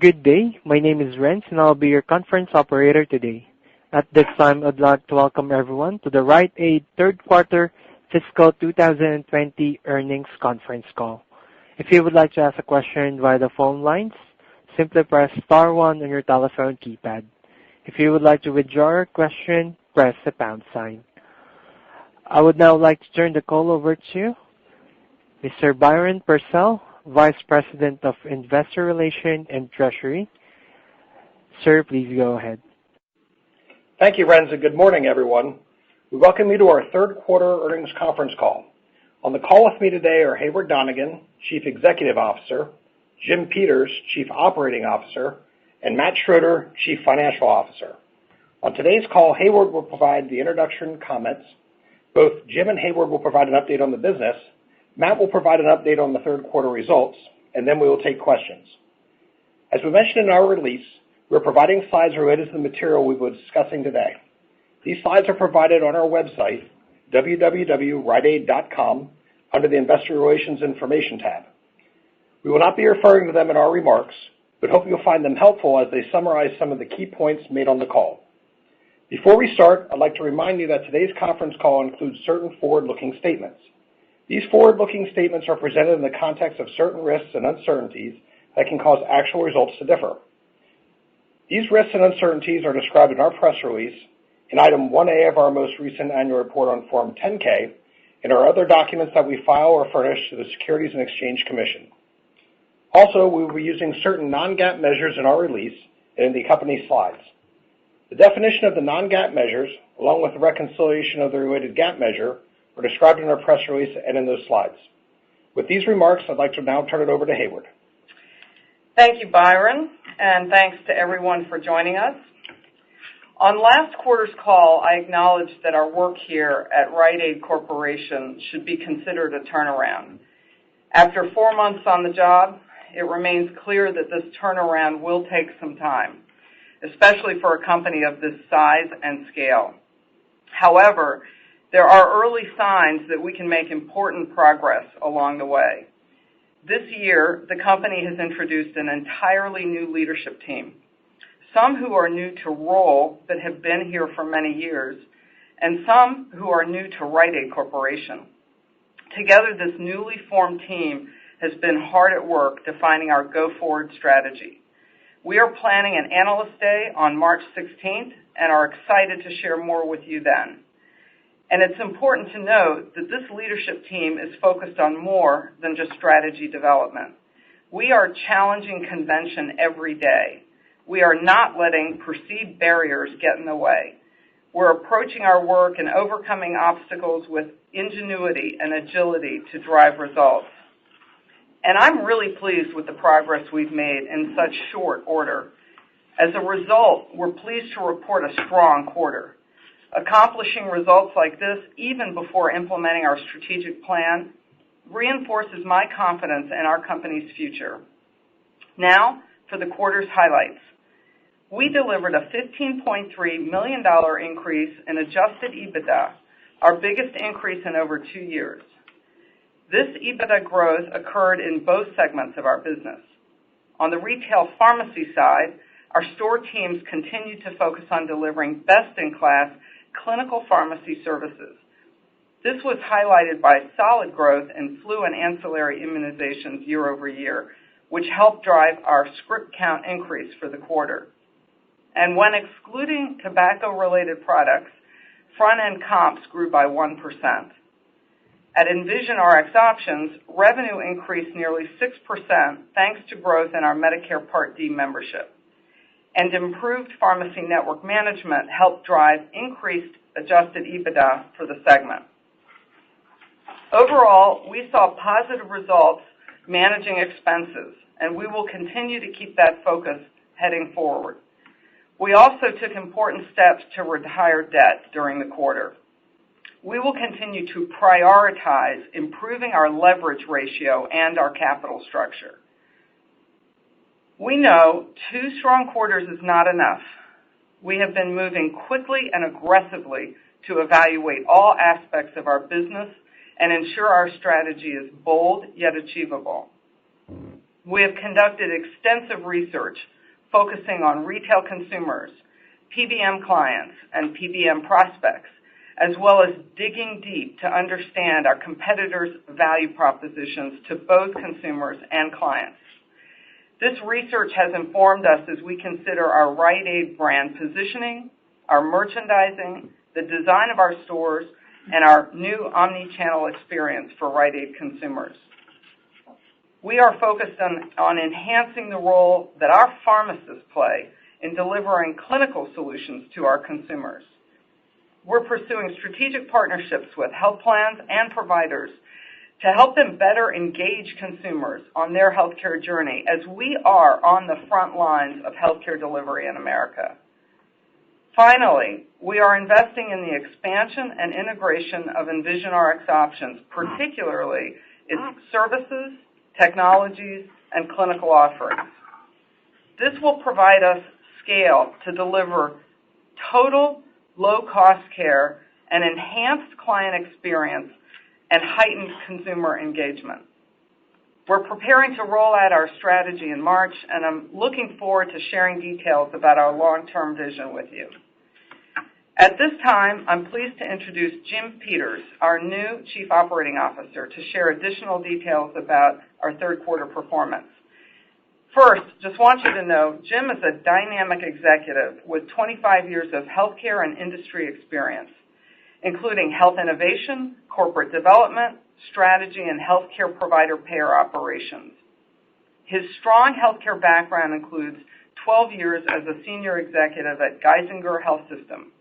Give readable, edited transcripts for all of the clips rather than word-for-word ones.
Good day. My name is Renz, and I'll be your conference operator today. At this time, I'd like to welcome everyone to the Rite third quarter fiscal 2020 earnings conference call. If you would like to ask a question via the phone lines, simply press star 1 on your telephone keypad. If you would like to withdraw your question, press the pound sign. I would now like to turn the call over to Mr. Byron Purcell, Vice President of Investor Relations and Treasury. Sir, please go ahead. Thank you, Renz, and good morning, everyone. We welcome you to our third quarter earnings conference call. On the call with me today are Heyward Donigan, Chief Executive Officer, Jim Peters, Chief Operating Officer, and Matt Schroeder, Chief Financial Officer. On today's call, Heyward will provide the introduction comments. Both Jim and Heyward will provide an update on the business. Matt will provide an update on the third quarter results, and then we will take questions. As we mentioned in our release, we're providing slides related to the material we were discussing today. These slides are provided on our website, www.riteaid.com, under the Investor Relations Information tab. We will not be referring to them in our remarks, but hope you'll find them helpful as they summarize some of the key points made on the call. Before we start, I'd like to remind you that today's conference call includes certain forward-looking statements. These forward-looking statements are presented in the context of certain risks and uncertainties that can cause actual results to differ. These risks and uncertainties are described in our press release, in Item 1A of our most recent annual report on Form 10-K, and our other documents that we file or furnish to the Securities and Exchange Commission. Also, we will be using certain non-GAAP measures in our release and in the accompanying slides. The definition of the non-GAAP measures, along with the reconciliation of the related GAAP measure, are described in our press release and in those slides. With these remarks, I'd like to now turn it over to Heyward. Thank you, Byron, and thanks to everyone for joining us. On last quarter's call, I acknowledged that our work here at Rite Corporation should be considered a turnaround. After 4 months on the job, it remains clear that this turnaround will take some time, especially for a company of this size and scale. However, there are early signs that we can make important progress along the way. This year, the company has introduced an entirely new leadership team, some who are new to role but have been here for many years, and some who are new to Rite Corporation. Together, this newly formed team has been hard at work defining our go-forward strategy. We are planning an Analyst Day on March 16th and are excited to share more with you then. And it's important to note that this leadership team is focused on more than just strategy development. We are challenging convention every day. We are not letting perceived barriers get in the way. We're approaching our work and overcoming obstacles with ingenuity and agility to drive results. And I'm really pleased with the progress we've made in such short order. As a result, we're pleased to report a strong quarter. Accomplishing results like this, even before implementing our strategic plan, reinforces my confidence in our company's future. Now, for the quarter's highlights. We delivered a $15.3 million increase in adjusted EBITDA, our biggest increase in over 2 years. This EBITDA growth occurred in both segments of our business. On the retail pharmacy side, our store teams continue to focus on delivering best-in-class clinical pharmacy services. This was highlighted by solid growth in flu and ancillary immunizations year over year, which helped drive our script count increase for the quarter. And when excluding tobacco-related products, front-end comps grew by 1%. At Envision Rx Options, revenue increased nearly 6% thanks to growth in our Medicare Part D membership. And improved pharmacy network management helped drive increased adjusted EBITDA for the segment. Overall, we saw positive results managing expenses, and we will continue to keep that focus heading forward. We also took important steps to retire debt during the quarter. We will continue to prioritize improving our leverage ratio and our capital structure. We know 2 strong quarters is not enough. We have been moving quickly and aggressively to evaluate all aspects of our business and ensure our strategy is bold yet achievable. We have conducted extensive research focusing on retail consumers, PBM clients, and PBM prospects, as well as digging deep to understand our competitors' value propositions to both consumers and clients. This research has informed us as we consider our Rite Aid brand positioning, our merchandising, the design of our stores, and our new omni-channel experience for Rite Aid consumers. We are focused on enhancing the role that our pharmacists play in delivering clinical solutions to our consumers. We're pursuing strategic partnerships with health plans and providers to help them better engage consumers on their healthcare journey, as we are on the front lines of healthcare delivery in America. Finally, we are investing in the expansion and integration of Envision Rx options, particularly its services, technologies, and clinical offerings. This will provide us scale to deliver total low-cost care and enhanced client experience and heightened consumer engagement. We're preparing to roll out our strategy in March, and I'm looking forward to sharing details about our long-term vision with you. At this time, I'm pleased to introduce Jim Peters, our new Chief Operating Officer, to share additional details about our third quarter performance. First, just want you to know, Jim is a dynamic executive with 25 years of healthcare and industry experience, including health innovation, corporate development, strategy, and healthcare provider payer operations. His strong healthcare background includes 12 years as a senior executive at Geisinger Health System.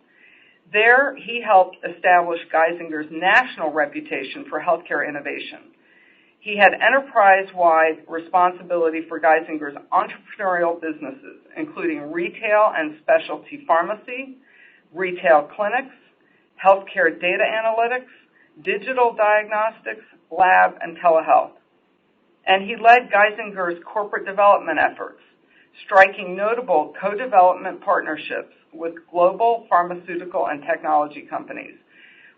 There, he helped establish Geisinger's national reputation for healthcare innovation. He had enterprise-wide responsibility for Geisinger's entrepreneurial businesses, including retail and specialty pharmacy, retail clinics, healthcare data analytics, digital diagnostics, lab, and telehealth. And he led Geisinger's corporate development efforts, striking notable co-development partnerships with global pharmaceutical and technology companies,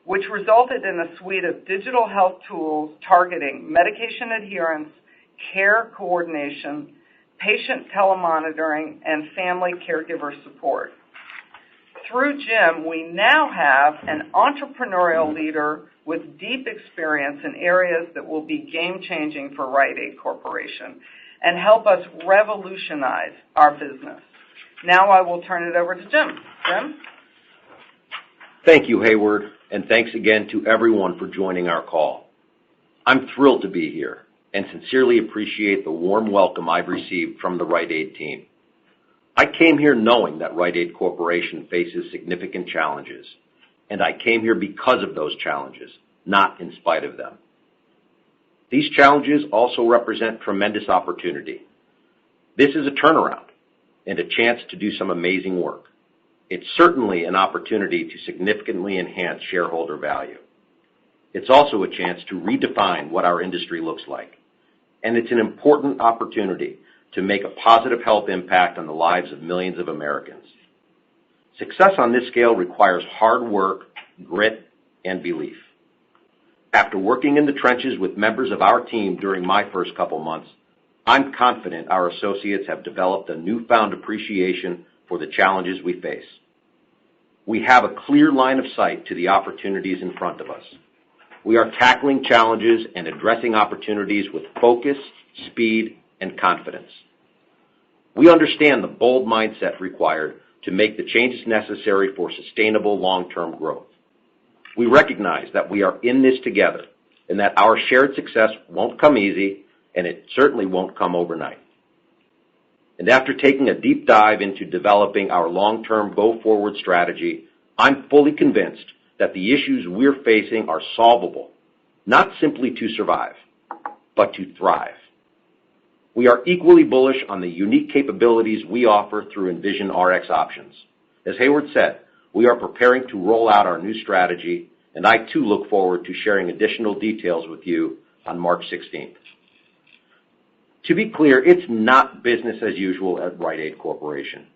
which resulted in a suite of digital health tools targeting medication adherence, care coordination, patient telemonitoring, and family caregiver support. Through Jim, we now have an entrepreneurial leader with deep experience in areas that will be game-changing for Rite Aid Corporation and help us revolutionize our business. Now I will turn it over to Jim. Jim? Thank you, Heyward, and thanks again to everyone for joining our call. I'm thrilled to be here and sincerely appreciate the warm welcome I've received from the Rite Aid team. I came here knowing that Rite Aid Corporation faces significant challenges, and I came here because of those challenges, not in spite of them. These challenges also represent tremendous opportunity. This is a turnaround and a chance to do some amazing work. It's certainly an opportunity to significantly enhance shareholder value. It's also a chance to redefine what our industry looks like, and it's an important opportunity to make a positive health impact on the lives of millions of Americans. Success on this scale requires hard work, grit, and belief. After working in the trenches with members of our team during my first couple months, I'm confident our associates have developed a newfound appreciation for the challenges we face. We have a clear line of sight to the opportunities in front of us. We are tackling challenges and addressing opportunities with focus, speed, and confidence. We understand the bold mindset required to make the changes necessary for sustainable long-term growth. We recognize that we are in this together and that our shared success won't come easy, and it certainly won't come overnight. And after taking a deep dive into developing our long-term go-forward strategy, I'm fully convinced that the issues we're facing are solvable, not simply to survive, but to thrive. We are equally bullish on the unique capabilities we offer through Envision Rx options. As Heyward said, we are preparing to roll out our new strategy, and I too look forward to sharing additional details with you on March 16th. To be clear, it's not business as usual at Rite Aid Corporation.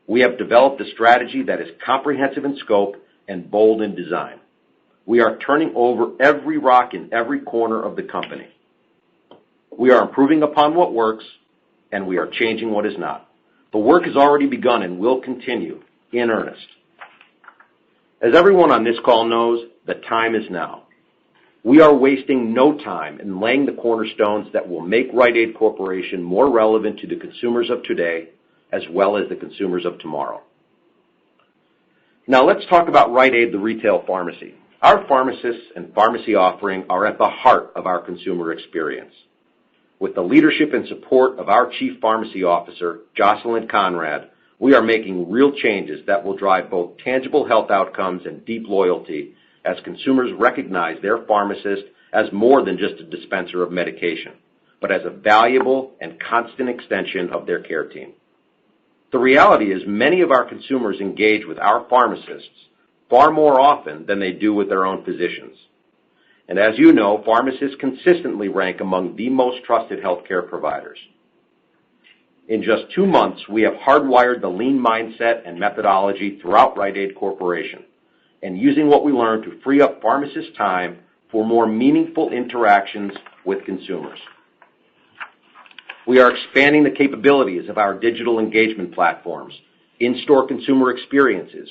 We have developed a strategy that is comprehensive in scope and bold in design. We are turning over every rock in every corner of the company. We are improving upon what works, and we are changing what is not. The work has already begun and will continue in earnest. As everyone on this call knows, the time is now. We are wasting no time in laying the cornerstones that will make Rite Aid Corporation more relevant to the consumers of today as well as the consumers of tomorrow. Now let's talk about Rite Aid, the retail pharmacy. Our pharmacists and pharmacy offering are at the heart of our consumer experience. With the leadership and support of our Chief Pharmacy Officer, Jocelyn Conrad, we are making real changes that will drive both tangible health outcomes and deep loyalty as consumers recognize their pharmacist as more than just a dispenser of medication, but as a valuable and constant extension of their care team. The reality is many of our consumers engage with our pharmacists far more often than they do with their own physicians. And as you know, pharmacists consistently rank among the most trusted healthcare providers. In just 2 months, we have hardwired the lean mindset and methodology throughout Rite Aid Corporation, and using what we learned to free up pharmacists' time for more meaningful interactions with consumers. We are expanding the capabilities of our digital engagement platforms, in-store consumer experiences,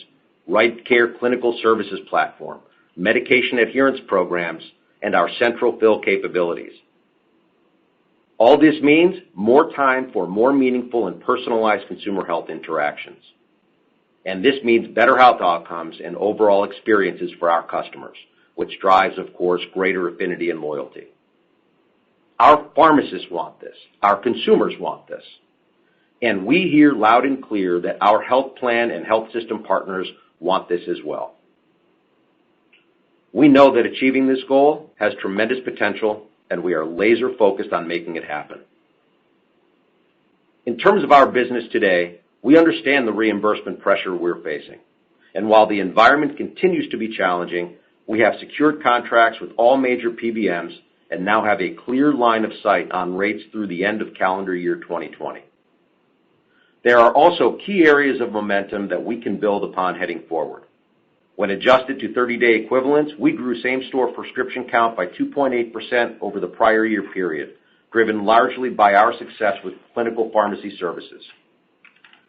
Rite Care clinical services platform, medication adherence programs, and our central fill capabilities. All this means more time for more meaningful and personalized consumer health interactions. And this means better health outcomes and overall experiences for our customers, which drives, of course, greater affinity and loyalty. Our pharmacists want this. Our consumers want this. And we hear loud and clear that our health plan and health system partners want this as well. We know that achieving this goal has tremendous potential, and we are laser focused on making it happen. In terms of our business today, we understand the reimbursement pressure we're facing. And while the environment continues to be challenging, we have secured contracts with all major PBMs and now have a clear line of sight on rates through the end of calendar year 2020. There are also key areas of momentum that we can build upon heading forward. When adjusted to 30-day equivalents, we grew same-store prescription count by 2.8% over the prior year period, driven largely by our success with clinical pharmacy services.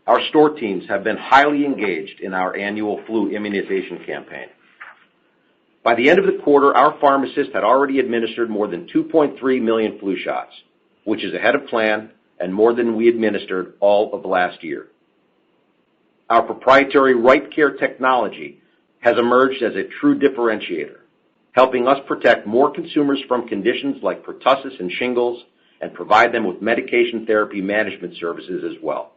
Our store teams have been highly engaged in our annual flu immunization campaign. By the end of the quarter, our pharmacists had already administered more than 2.3 million flu shots, which is ahead of plan and more than we administered all of last year. Our proprietary Rite Care technology has emerged as a true differentiator, helping us protect more consumers from conditions like pertussis and shingles and provide them with medication therapy management services as well.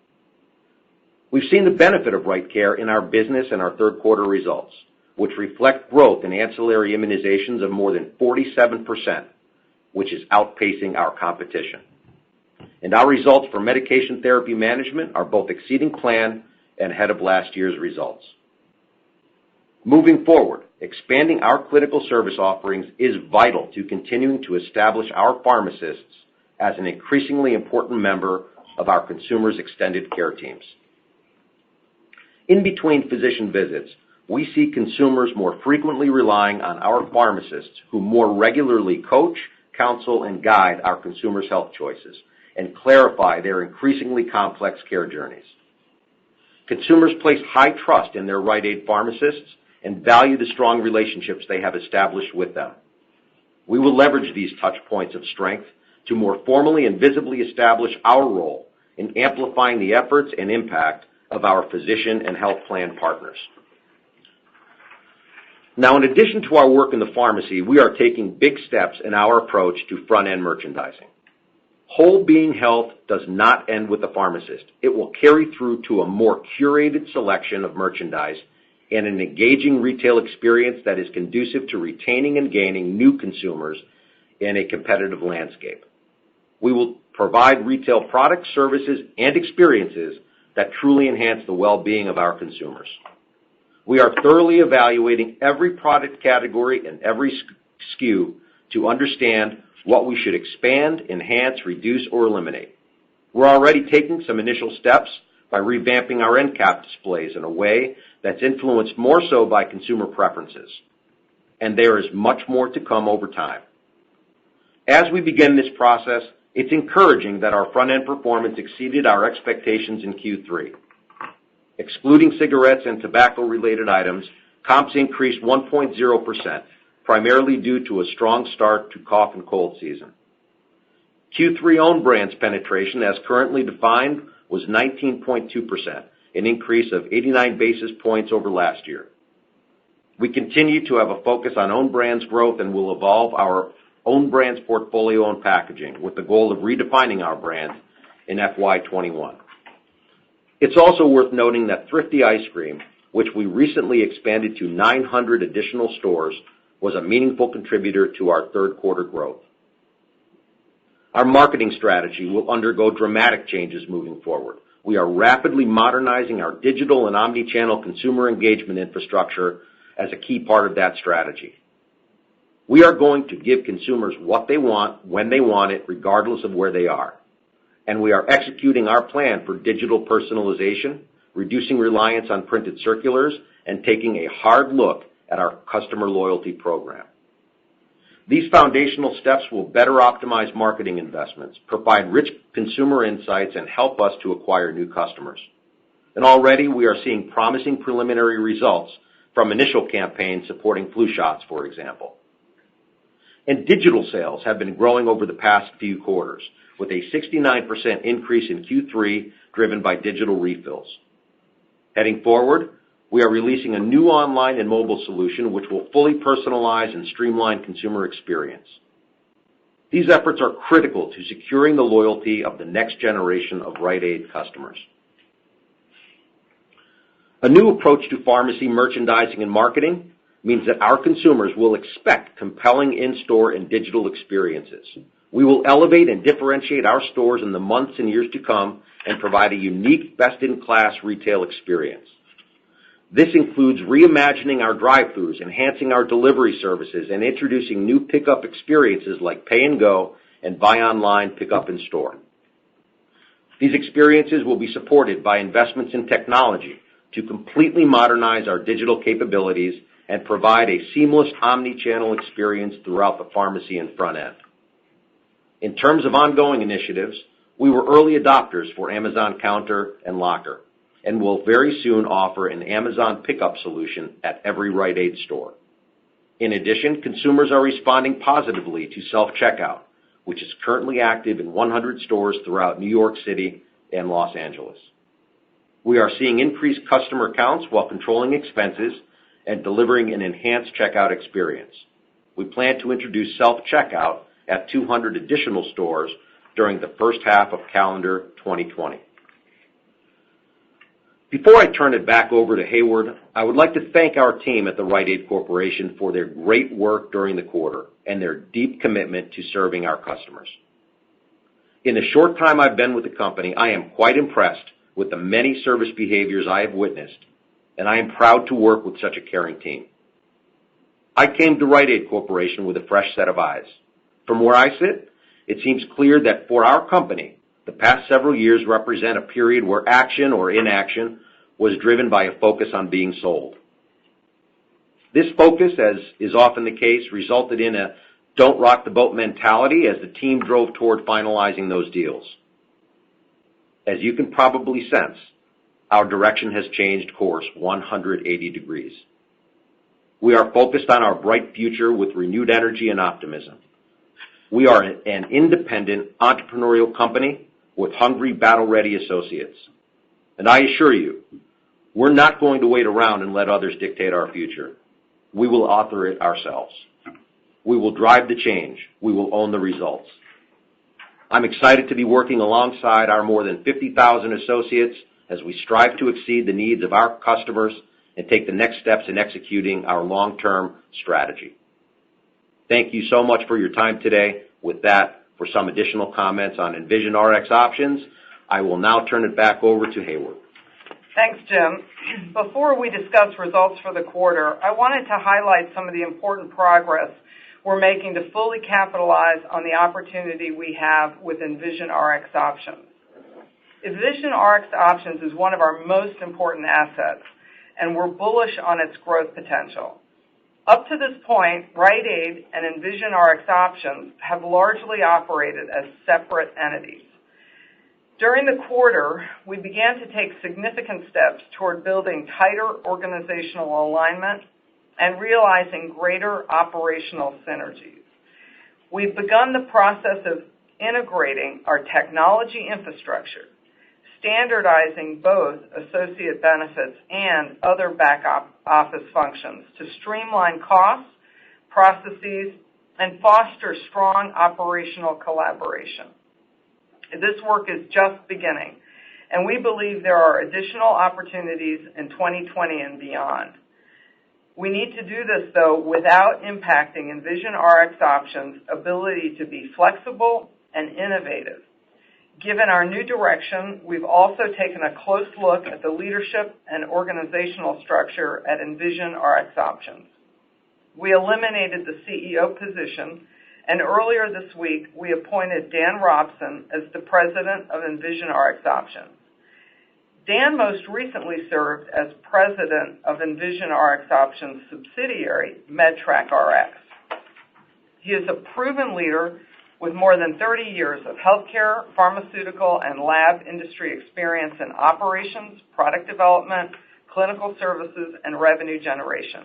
We've seen the benefit of Rite Care in our business and our third quarter results, which reflect growth in ancillary immunizations of more than 47%, which is outpacing our competition. And our results for medication therapy management are both exceeding plan and ahead of last year's results. Moving forward, expanding our clinical service offerings is vital to continuing to establish our pharmacists as an increasingly important member of our consumers' extended care teams. In between physician visits, we see consumers more frequently relying on our pharmacists who more regularly coach, counsel, and guide our consumers' health choices and clarify their increasingly complex care journeys. Consumers place high trust in their Rite Aid pharmacists and value the strong relationships they have established with them. We will leverage these touch points of strength to more formally and visibly establish our role in amplifying the efforts and impact of our physician and health plan partners. Now, in addition to our work in the pharmacy, we are taking big steps in our approach to front-end merchandising. Whole being health does not end with the pharmacist. It will carry through to a more curated selection of merchandise and an engaging retail experience that is conducive to retaining and gaining new consumers in a competitive landscape. We will provide retail products, services, and experiences that truly enhance the well-being of our consumers. We are thoroughly evaluating every product category and every SKU to understand what we should expand, enhance, reduce, or eliminate. We're already taking some initial steps by revamping our end cap displays in a way that's influenced more so by consumer preferences. And there is much more to come over time. As we begin this process, It's encouraging that our front-end performance exceeded our expectations in Q3. Excluding cigarettes and tobacco-related items, comps increased 1.0%, primarily due to a strong start to cough and cold season. Q3 own brands penetration, as currently defined, was 19.2%, an increase of 89 basis points over last year. We continue to have a focus on own brands growth and will evolve our own brands portfolio and packaging with the goal of redefining our brand in FY21. It's also worth noting that Thrifty Ice Cream, which we recently expanded to 900 additional stores, was a meaningful contributor to our third quarter growth. Our marketing strategy will undergo dramatic changes moving forward. We are rapidly modernizing our digital and omni-channel consumer engagement infrastructure as a key part of that strategy. We are going to give consumers what they want, when they want it, regardless of where they are. And we are executing our plan for digital personalization, reducing reliance on printed circulars, and taking a hard look at our customer loyalty program. These foundational steps will better optimize marketing investments, provide rich consumer insights, and help us to acquire new customers. And already we are seeing promising preliminary results from initial campaigns supporting flu shots, for example. And digital sales have been growing over the past few quarters, with a 69% increase in Q3 driven by digital refills. Heading forward, we are releasing a new online and mobile solution which will fully personalize and streamline consumer experience. These efforts are critical to securing the loyalty of the next generation of Rite Aid customers. A new approach to pharmacy merchandising and marketing means that our consumers will expect compelling in-store and digital experiences. We will elevate and differentiate our stores in the months and years to come and provide a unique, best-in-class retail experience. This includes reimagining our drive-thrus, enhancing our delivery services, and introducing new pickup experiences like Pay and Go and Buy Online, Pickup in Store. These experiences will be supported by investments in technology to completely modernize our digital capabilities and provide a seamless omni-channel experience throughout the pharmacy and front end. In terms of ongoing initiatives, we were early adopters for Amazon Counter and Locker, and will very soon offer an Amazon pickup solution at every Rite Aid store. In addition, consumers are responding positively to self-checkout, which is currently active in 100 stores throughout New York City and Los Angeles. We are seeing increased customer counts while controlling expenses and delivering an enhanced checkout experience. We plan to introduce self-checkout at 200 additional stores during the first half of calendar 2020. Before I turn it back over to Heyward, I would like to thank our team at the Rite Aid Corporation for their great work during the quarter and their deep commitment to serving our customers. In the short time I've been with the company, I am quite impressed with the many service behaviors I have witnessed, and I am proud to work with such a caring team. I came to Rite Aid Corporation with a fresh set of eyes. From where I sit, it seems clear that for our company, the past several years represent a period where action or inaction was driven by a focus on being sold. This focus, as is often the case, resulted in a don't rock the boat mentality as the team drove toward finalizing those deals. As you can probably sense, our direction has changed course 180 degrees. We are focused on our bright future with renewed energy and optimism. We are an independent entrepreneurial company with hungry, battle-ready associates. And I assure you, we're not going to wait around and let others dictate our future. We will author it ourselves. We will drive the change. We will own the results. I'm excited to be working alongside our more than 50,000 associates as we strive to exceed the needs of our customers and take the next steps in executing our long-term strategy. Thank you so much for your time today. With that, for some additional comments on Envision RX options, I will now turn it back over to Heyward. Thanks, Jim. Before we discuss results for the quarter, I wanted to highlight some of the important progress we're making to fully capitalize on the opportunity we have with Envision RX options. Envision RX options is one of our most important assets, and we're bullish on its growth potential. Up to this point, Rite Aid and Envision Rx Options have largely operated as separate entities. During the quarter, we began to take significant steps toward building tighter organizational alignment and realizing greater operational synergies. We've begun the process of integrating our technology infrastructure, standardizing both associate benefits and other back office functions to streamline costs, processes, and foster strong operational collaboration. This work is just beginning, and we believe there are additional opportunities in 2020 and beyond. We need to do this, though, without impacting Envision Rx Options' ability to be flexible and innovative. Given our new direction, we've also taken a close look at the leadership and organizational structure at Envision Rx Options. We eliminated the CEO position, and earlier this week, we appointed Dan Robson as the president of Envision Rx Options. Dan most recently served as president of Envision Rx Options' subsidiary, MedTrack Rx. He is a proven leader with more than 30 years of healthcare, pharmaceutical, and lab industry experience in operations, product development, clinical services, and revenue generation.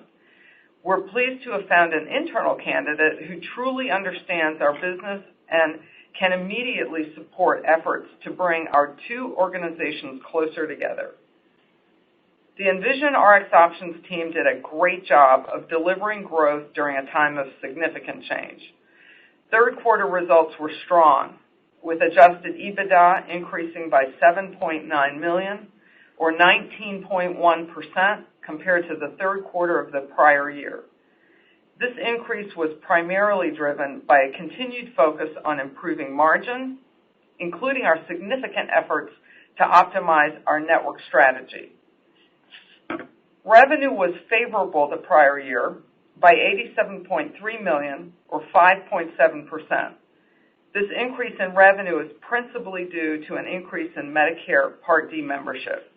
We're pleased to have found an internal candidate who truly understands our business and can immediately support efforts to bring our two organizations closer together. The Envision Rx Options team did a great job of delivering growth during a time of significant change. Third quarter results were strong, with adjusted EBITDA increasing by $7.9 million, or 19.1%, compared to the third quarter of the prior year. This increase was primarily driven by a continued focus on improving margin, including our significant efforts to optimize our network strategy. Revenue was favorable the prior year by $87.3 million, or 5.7%. This increase in revenue is principally due to an increase in Medicare Part D membership.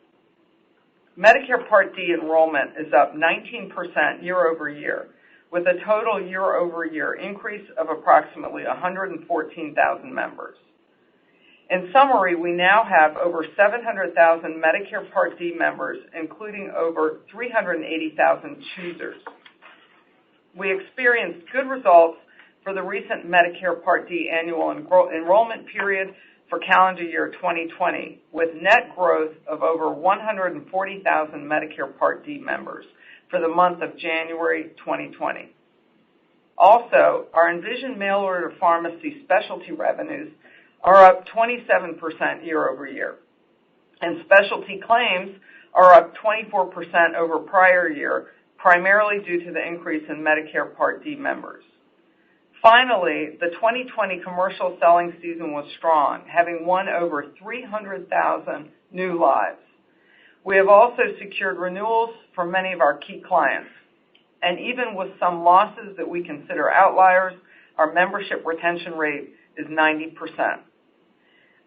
Medicare Part D enrollment is up 19% year over year, with a total year-over-year increase of approximately 114,000 members. In summary, we now have over 700,000 Medicare Part D members, including over 380,000 choosers. We experienced good results for the recent Medicare Part D annual enrollment period for calendar year 2020, with net growth of over 140,000 Medicare Part D members for the month of January 2020. Also, our Envision mail-order pharmacy specialty revenues are up 27% year over year, and specialty claims are up 24% over prior year, primarily due to the increase in Medicare Part D members. Finally, the 2020 commercial selling season was strong, having won over 300,000 new lives. We have also secured renewals for many of our key clients, and even with some losses that we consider outliers, our membership retention rate is 90%.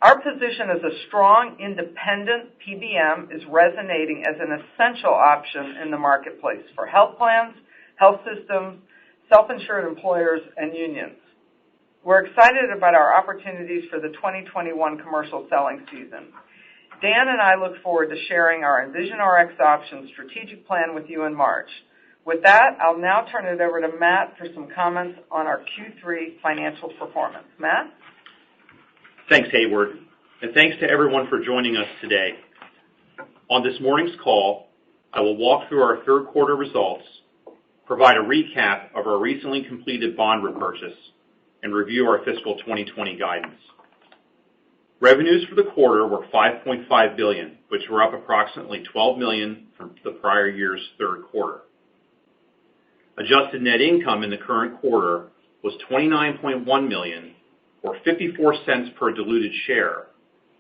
Our position as a strong, independent PBM is resonating as an essential option in the marketplace for health plans, health systems, self-insured employers, and unions. We're excited about our opportunities for the 2021 commercial selling season. Dan and I look forward to sharing our Envision Rx Options strategic plan with you in March. With that, I'll now turn it over to Matt for some comments on our Q3 financial performance. Matt? Thanks, Heyward, and thanks to everyone for joining us today. On this morning's call, I will walk through our third quarter results, provide a recap of our recently completed bond repurchase, and review our fiscal 2020 guidance. Revenues for the quarter were $5.5 billion, which were up approximately $12 million from the prior year's third quarter. Adjusted net income in the current quarter was $29.1 million, or 54 cents per diluted share,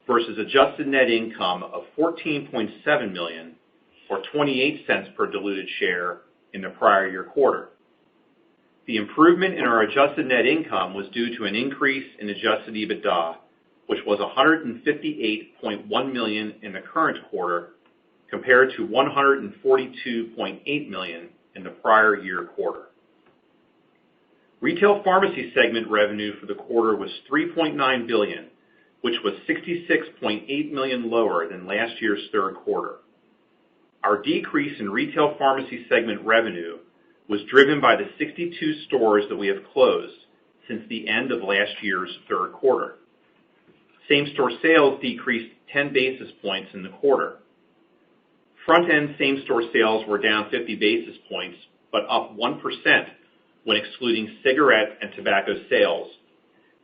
versus adjusted net income of $14.7 million, or 28 cents per diluted share in the prior year quarter. The improvement in our adjusted net income was due to an increase in adjusted EBITDA, which was $158.1 million in the current quarter, compared to $142.8 million in the prior year quarter. Retail pharmacy segment revenue for the quarter was $3.9 billion, which was $66.8 million lower than last year's third quarter. Our decrease in retail pharmacy segment revenue was driven by the 62 stores that we have closed since the end of last year's third quarter. Same-store sales decreased 10 basis points in the quarter. Front-end same-store sales were down 50 basis points, but up 1% when excluding cigarette and tobacco sales,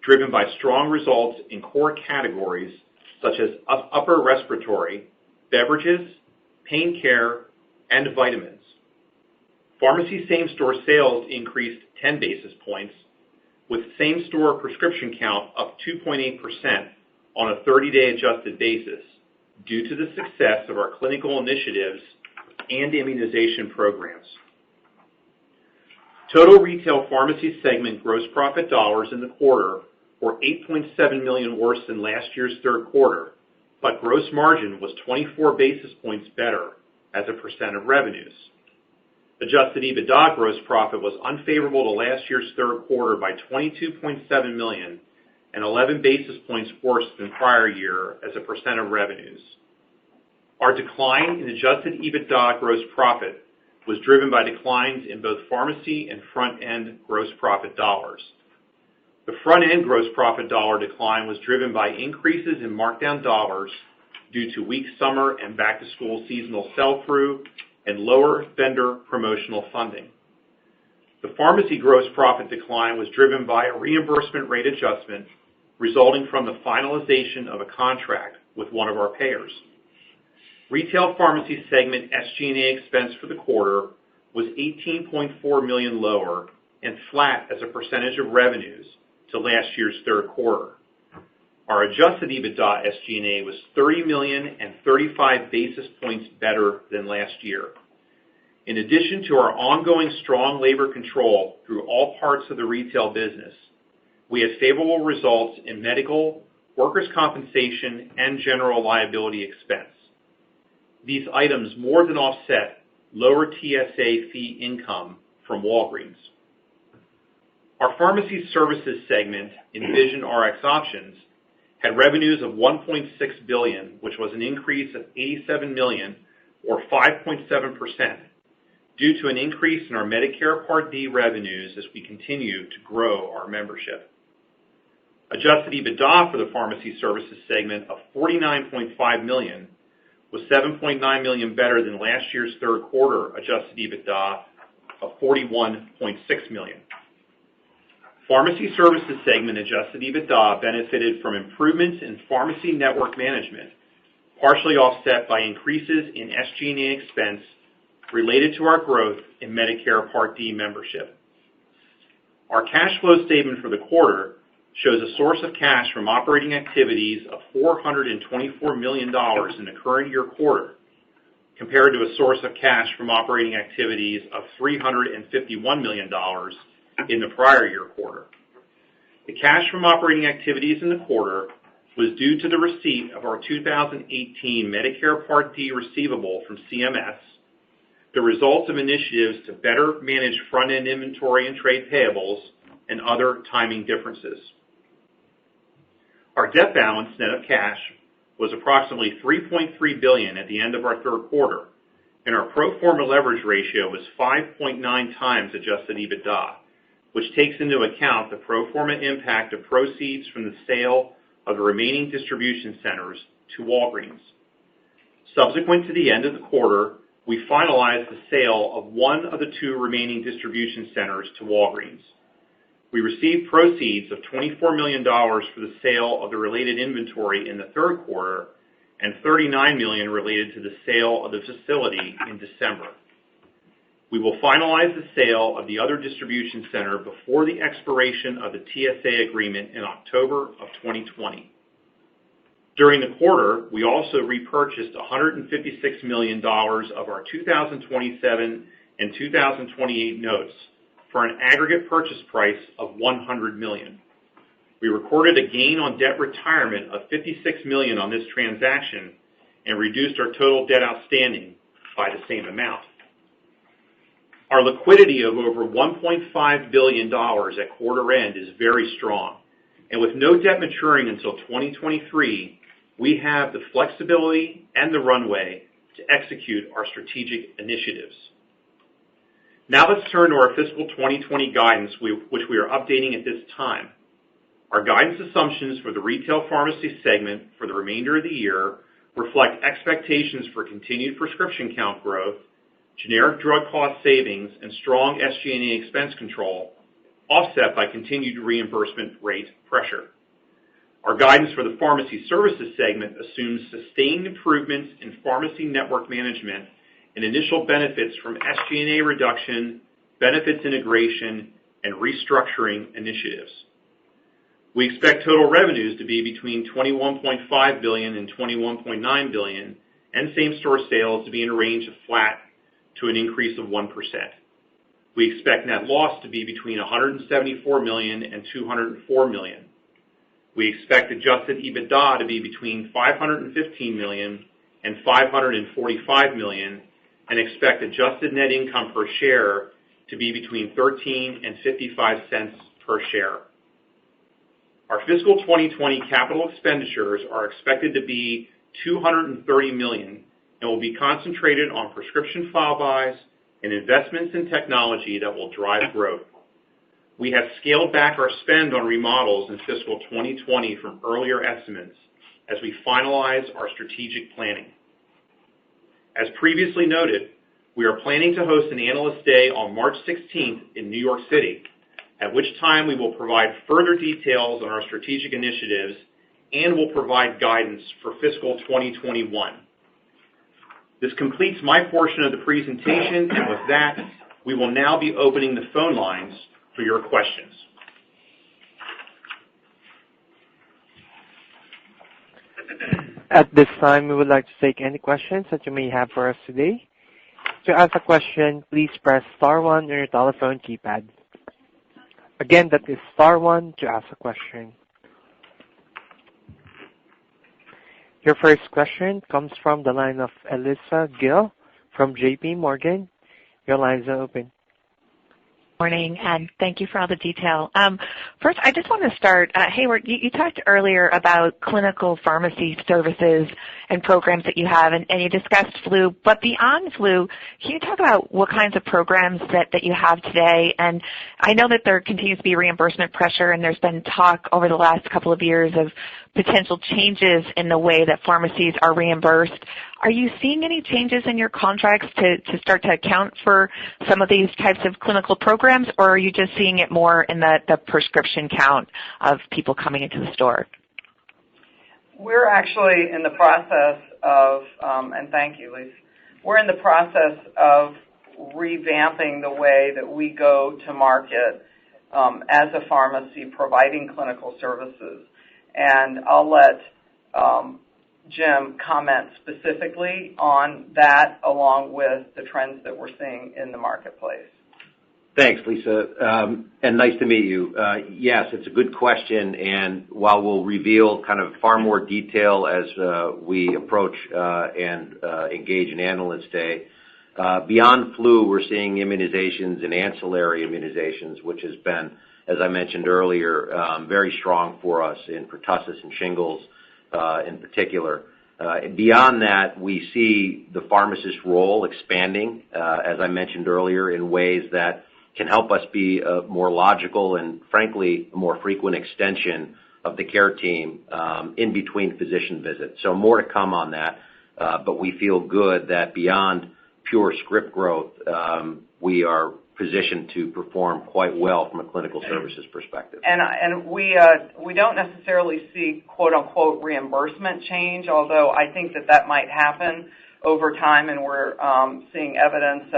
driven by strong results in core categories such as upper respiratory, beverages, pain care, and vitamins. Pharmacy same-store sales increased 10 basis points, with same-store prescription count up 2.8% on a 30-day adjusted basis due to the success of our clinical initiatives and immunization programs. Total retail pharmacy segment gross profit dollars in the quarter were $8.7 million worse than last year's third quarter, but gross margin was 24 basis points better as a percent of revenues. Adjusted EBITDA gross profit was unfavorable to last year's third quarter by $22.7 million and 11 basis points worse than prior year as a percent of revenues. Our decline in adjusted EBITDA gross profit was driven by declines in both pharmacy and front-end gross profit dollars. The front-end gross profit dollar decline was driven by increases in markdown dollars due to weak summer and back-to-school seasonal sell-through and lower vendor promotional funding. The pharmacy gross profit decline was driven by a reimbursement rate adjustment resulting from the finalization of a contract with one of our payers. Retail pharmacy segment SG&A expense for the quarter was $18.4 million lower and flat as a percentage of revenues to last year's third quarter. Our adjusted EBITDA SG&A was $30 million and 35 basis points better than last year. In addition to our ongoing strong labor control through all parts of the retail business, we had favorable results in medical, workers' compensation, and general liability expense. These items more than offset lower TSA fee income from Walgreens. Our pharmacy services segment, Envision Rx Options, had revenues of $1.6 billion, which was an increase of $87 million, or 5.7%, due to an increase in our Medicare Part D revenues as we continue to grow our membership. Adjusted EBITDA for the pharmacy services segment of $49.5 million was $7.9 million better than last year's third quarter adjusted EBITDA of $41.6 million. Pharmacy services segment adjusted EBITDA benefited from improvements in pharmacy network management, partially offset by increases in SG&A expense related to our growth in Medicare Part D membership. Our cash flow statement for the quarter shows a source of cash from operating activities of $424 million in the current year quarter, compared to a source of cash from operating activities of $351 million in the prior year quarter. The cash from operating activities in the quarter was due to the receipt of our 2018 Medicare Part D receivable from CMS, the results of initiatives to better manage front-end inventory and trade payables, and other timing differences. Our debt balance net of cash was approximately $3.3 billion at the end of our third quarter, and our pro forma leverage ratio was 5.9 times adjusted EBITDA, which takes into account the pro forma impact of proceeds from the sale of the remaining distribution centers to Walgreens. Subsequent to the end of the quarter, we finalized the sale of one of the two remaining distribution centers to Walgreens. We received proceeds of $24 million for the sale of the related inventory in the third quarter and $39 million related to the sale of the facility in December. We will finalize the sale of the other distribution center before the expiration of the TSA agreement in October of 2020. During the quarter, we also repurchased $156 million of our 2027 and 2028 notes for an aggregate purchase price of $100 million. We recorded a gain on debt retirement of $56 million on this transaction and reduced our total debt outstanding by the same amount. Our liquidity of over $1.5 billion at quarter end is very strong, and with no debt maturing until 2023, we have the flexibility and the runway to execute our strategic initiatives. Now let's turn to our fiscal 2020 guidance, which we are updating at this time. Our guidance assumptions for the retail pharmacy segment for the remainder of the year reflect expectations for continued prescription count growth, generic drug cost savings, and strong SG&A expense control, offset by continued reimbursement rate pressure. Our guidance for the pharmacy services segment assumes sustained improvements in pharmacy network management and initial benefits from SG&A reduction, benefits integration, and restructuring initiatives. We expect total revenues to be between $21.5 billion and $21.9 billion, and same-store sales to be in a range of flat to an increase of 1%. We expect net loss to be between $174 million and $204 million. We expect adjusted EBITDA to be between $515 million and $545 million, and expect adjusted net income per share to be between 13 and 55 cents per share. Our fiscal 2020 capital expenditures are expected to be $230 million and will be concentrated on prescription file buys and investments in technology that will drive growth. We have scaled back our spend on remodels in fiscal 2020 from earlier estimates as we finalize our strategic planning. As previously noted, we are planning to host an Analyst Day on March 16th in New York City, at which time we will provide further details on our strategic initiatives and will provide guidance for fiscal 2021. This completes my portion of the presentation, and with that, we will now be opening the phone lines for your questions. At this time, we would like to take any questions that you may have for us today. To ask a question, please press star 1 on your telephone keypad. Again, that is star 1 to ask a question. Your first question comes from the line of Elisa Gill from J.P. Morgan. Your line is open. Morning, and thank you for all the detail. First, I just want to start, Heyward, you talked earlier about clinical pharmacy services and programs that you have, and you discussed flu, but beyond flu, can you talk about what kinds of programs that you have today? And I know that there continues to be reimbursement pressure, and there's been talk over the last couple of years of potential changes in the way that pharmacies are reimbursed. Are you seeing any changes in your contracts to start to account for some of these types of clinical programs, or are you just seeing it more in the prescription count of people coming into the store? We're actually in the process of, and thank you, Lisa, we're in the process of revamping the way that we go to market as a pharmacy providing clinical services. And I'll let Jim comment specifically on that along with the trends that we're seeing in the marketplace. Thanks, Lisa, and nice to meet you. Yes, it's a good question, and while we'll reveal kind of far more detail as we approach and engage in Analyst Day, beyond flu, we're seeing immunizations and ancillary immunizations, which has been, as I mentioned earlier, very strong for us in pertussis and shingles in particular. Beyond that, we see the pharmacist role expanding, as I mentioned earlier, in ways that can help us be a more logical and, frankly, a more frequent extension of the care team in between physician visits. So more to come on that, but we feel good that beyond pure script growth, we are positioned to perform quite well from a clinical services perspective. And we don't necessarily see quote-unquote reimbursement change, although I think that might happen over time, and we're seeing evidence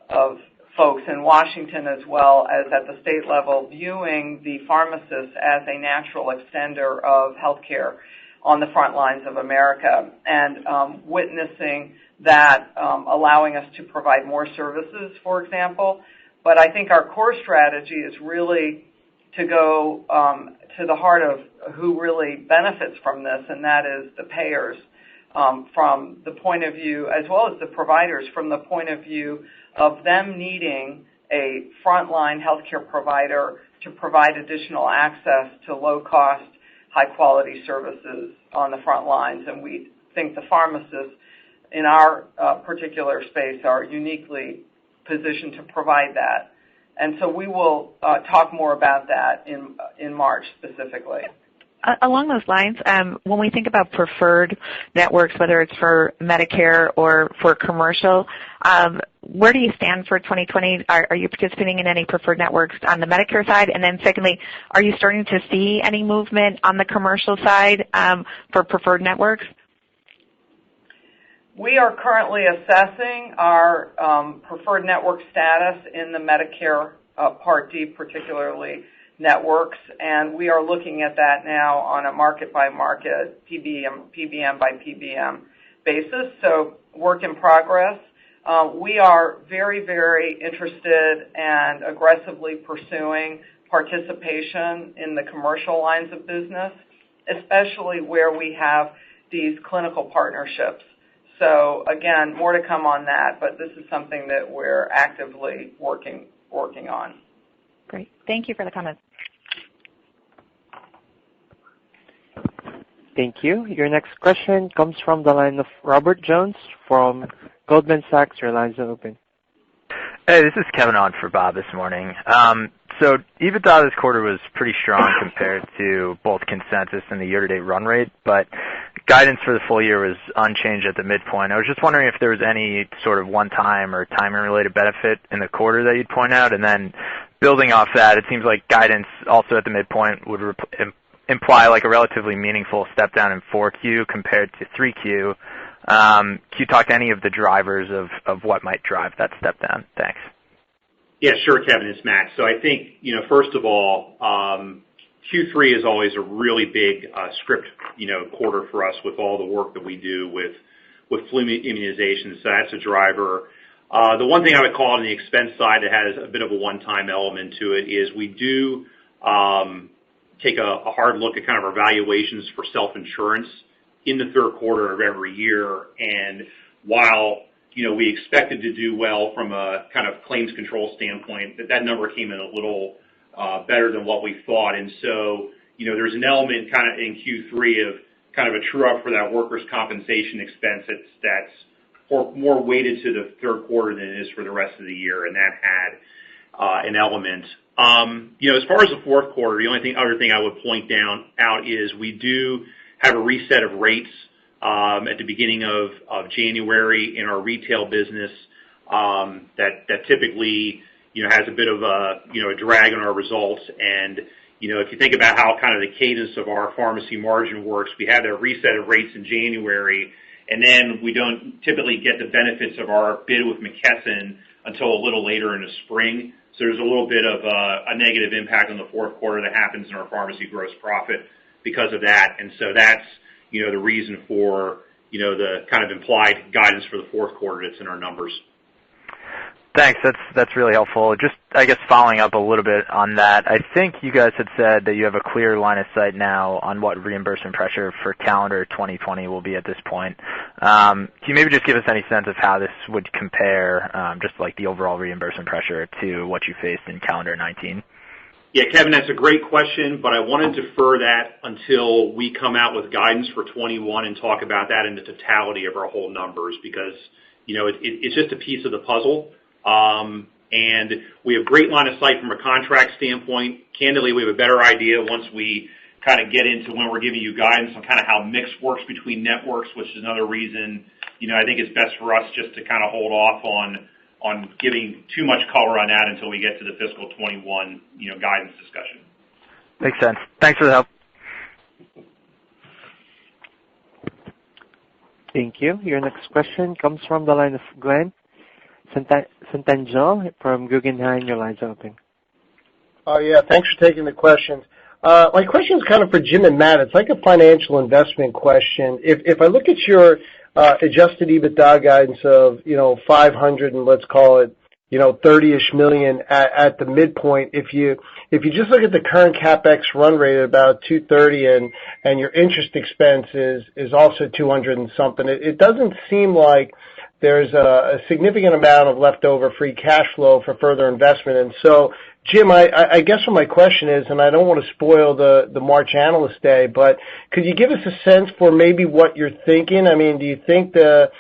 of folks in Washington as well as at the state level viewing the pharmacist as a natural extender of healthcare on the front lines of America, and witnessing that allowing us to provide more services, for example. But I think our core strategy is really to go to the heart of who really benefits from this, and that is the payers. from the point of view, as well as the providers, from the point of view of them needing a frontline healthcare provider to provide additional access to low-cost, high-quality services on the front lines. And we think the pharmacists in our particular space are uniquely positioned to provide that. And so we will talk more about that in March specifically. Along those lines, when we think about preferred networks, whether it's for Medicare or for commercial, where do you stand for 2020? Are you participating in any preferred networks on the Medicare side? And then secondly, are you starting to see any movement on the commercial side for preferred networks? We are currently assessing our preferred network status in the Medicare Part D, particularly networks, and we are looking at that now on a market-by-market, PBM by PBM basis, so work in progress. We are very, very interested and aggressively pursuing participation in the commercial lines of business, especially where we have these clinical partnerships. So again, more to come on that, but this is something that we're actively working on. Great. Thank you for the comments. Thank you. Your next question comes from the line of Robert Jones from Goldman Sachs. Your line is open. Hey, this is Kevin on for Bob this morning. So EBITDA this quarter was pretty strong compared to both consensus and the year-to-date run rate, but guidance for the full year was unchanged at the midpoint. I was just wondering if there was any sort of one-time or timing-related benefit in the quarter that you'd point out, and then building off that, it seems like guidance also at the midpoint would imply like a relatively meaningful step down in 4Q compared to 3Q. Can you talk to any of the drivers of what might drive that step down? Thanks. Yeah, sure, Kevin. It's Matt. So I think, first of all, Q3 is always a really big script, quarter for us with all the work that we do with flu immunizations. So that's a driver. The one thing I would call on the expense side that has a bit of a one-time element to it is we do take a hard look at kind of our valuations for self-insurance in the third quarter of every year. And while, we expected to do well from a kind of claims control standpoint, that number came in a little better than what we thought. And so, there's an element kind of in Q3 of kind of a true-up for that workers' compensation expense that's more weighted to the third quarter than it is for the rest of the year, and that had an element. As far as the fourth quarter, the only other thing I would point out is we do have a reset of rates at the beginning of January in our retail business that typically has a bit of a drag on our results. And if you think about how kind of the cadence of our pharmacy margin works, we had a reset of rates in January, and then we don't typically get the benefits of our bid with McKesson until a little later in the spring. So there's a little bit of a negative impact on the fourth quarter that happens in our pharmacy gross profit because of that. And so that's, the reason for, the kind of implied guidance for the fourth quarter that's in our numbers. Thanks. That's really helpful. Just, I guess, following up a little bit on that, I think you guys had said that you have a clear line of sight now on what reimbursement pressure for calendar 2020 will be at this point. Can you maybe just give us any sense of how this would compare, just like the overall reimbursement pressure to what you faced in calendar 19? Yeah, Kevin, that's a great question, but I want to defer that until we come out with guidance for 21 and talk about that in the totality of our whole numbers because, it's just a piece of the puzzle. And we have great line of sight from a contract standpoint. Candidly, we have a better idea once we kind of get into when we're giving you guidance on kind of how mix works between networks, which is another reason, I think it's best for us just to kind of hold off on giving too much color on that until we get to the fiscal 21, guidance discussion. Makes sense. Thanks for the help. Thank you. Your next question comes from the line of Glenn Santangelo from Guggenheim. Your line's open. Oh, yeah. Thanks for taking the questions. My question is kind of for Jim and Matt. It's like a financial investment question. If I look at your adjusted EBITDA guidance of, $500 and let's call it $30-ish million at the midpoint. If you just look at the current CapEx run rate at about $230 and your interest expense is also $200 and something, it doesn't seem like there's a significant amount of leftover free cash flow for further investment. And so, Jim, I guess what my question is, and I don't want to spoil the March Analyst Day, but could you give us a sense for maybe what you're thinking? I mean, do you think the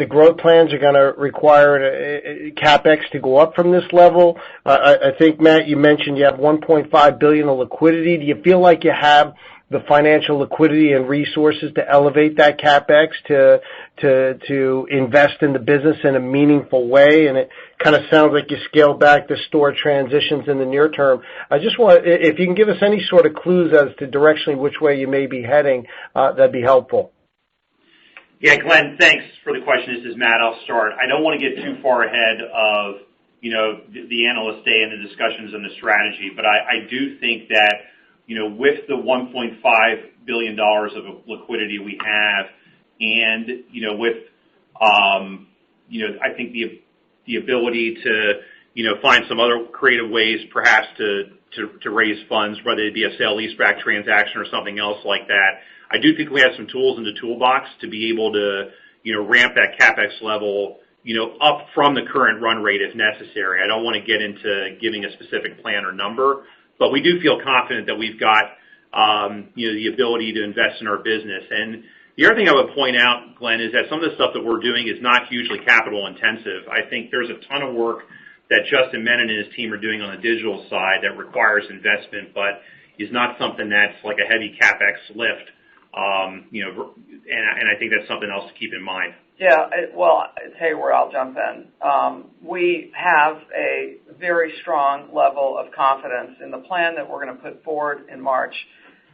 growth plans are going to require CapEx to go up from this level? I think, Matt, you mentioned you have $1.5 billion of liquidity. Do you feel like you have the financial liquidity and resources to elevate that CapEx to invest in the business in a meaningful way? And it kind of sounds like you scale back the store transitions in the near term. I just want, if you can give us any sort of clues as to directionally which way you may be heading, that'd be helpful. Yeah, Glenn, thanks for the question. This is Matt. I'll start. I don't want to get too far ahead of, the Analyst Day and the discussions and the strategy, but I do think that, with the $1.5 billion of liquidity we have and, with, I think the ability to, find some other creative ways perhaps to raise funds, whether it be a sale-leaseback transaction or something else like that, I do think we have some tools in the toolbox to be able to, ramp that CapEx level, up from the current run rate if necessary. I don't want to get into giving a specific plan or number, but we do feel confident that we've got, the ability to invest in our business. And the other thing I would point out, Glenn, is that some of the stuff that we're doing is not hugely capital intensive. I think there's a ton of work that Justin Menon and his team are doing on the digital side that requires investment, but is not something that's like a heavy CapEx lift. And I think that's something else to keep in mind. Yeah, well, it's Heyward, I'll jump in. We have a very strong level of confidence in the plan that we're going to put forward in March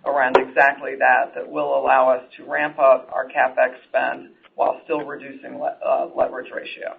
around exactly that will allow us to ramp up our CapEx spend while still reducing leverage ratio.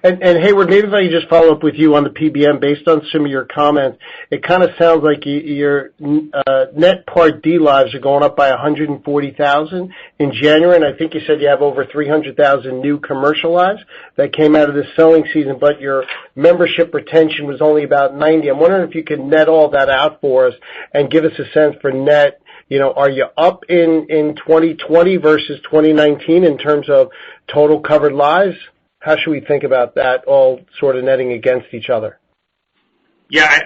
And Heyward, maybe if I could just follow up with you on the PBM based on some of your comments. It kind of sounds like your net Part D lives are going up by 140,000 in January, and I think you said you have over 300,000 new commercial lives that came out of this selling season, but your membership retention was only about 90. I'm wondering if you could net all that out for us and give us a sense for net. Are you up in 2020 versus 2019 in terms of total covered lives? How should we think about that all sort of netting against each other? Yeah,